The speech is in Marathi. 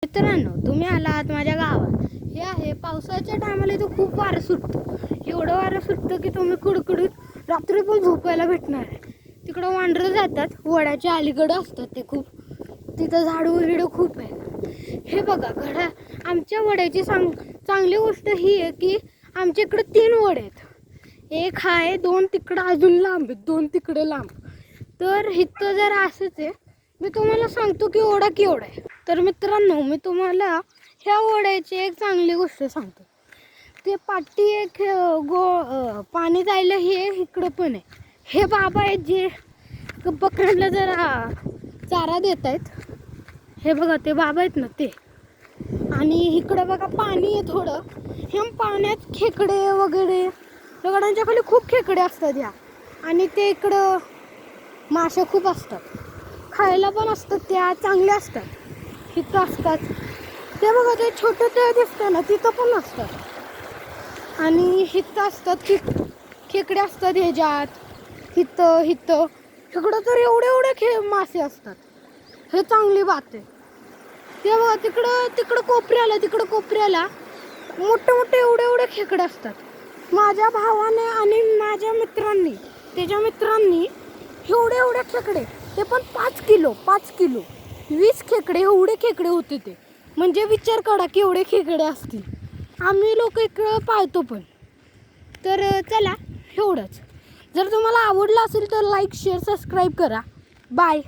मित्रांनो, तुम्ही आलात माझ्या गावात. हे आहे पावसाच्या टायमाला इथं खूप वारं सुटतं. एवढं वारं सुटतं की तुम्ही कुडकुडीत रात्री पण झोपायला भेटणार आहे. तिकडं वांढरं जातात, वडाच्या अलीकडं असतात ते खूप. तिथं झाडू वगैरे खूप आहे. हे बघा आमच्या वड्याची चांगली गोष्ट ही आहे की आमच्या इकडे 3 वडे आहेत. एक आहे, 2 तिकडं अजून लांब आहेत, 2 तिकडे लांब. तर इथं जर असंच आहे, मी तुम्हाला सांगतो की ओढा केवढा आहे. तर मित्रांनो, मी तुम्हाला ह्या ओढ्याची एक चांगली गोष्ट सांगतो. ते पाठी एक पाणी जायला हे इकडं पण आहे. हे बाबा आहेत जे बकऱ्यांना जरा चारा देत आहेत. हे बघा ते बाबा आहेत ना ते. आणि इकडं बघा पाणी आहे थोडं. ह्या पाण्यात खेकडे वगैरे, दगडांच्या खाली खूप खेकडे असतात ह्या. आणि ते इकडं मासे खूप असतात, खायला पण असतात, त्या चांगल्या असतात. इथं असतात ते बघा, ते छोटं ते दिसतं ना, तिथं पण असतात. आणि इथं असतात की खेकडे असतात ह्याच्यात. इथं इकडं तर एवढे मासे असतात. हे चांगली बात आहे. ते बघा तिकडं कोपऱ्याला मोठे एवढे खेकडे असतात. माझ्या भावाने आणि माझ्या मित्रांनी, त्याच्या मित्रांनी एवढे खेकडे, ते पण 5 किलो 20 खेकडे, एवढे खेकडे होते ते. म्हणजे विचार करा की एवढे खेकडे असतील. आम्ही लोक इकडं पाळतो पण. तर चला, एवढंच. जर तुम्हाला आवडलं असेल तर लाईक, शेअर, सबस्क्राईब करा. बाय.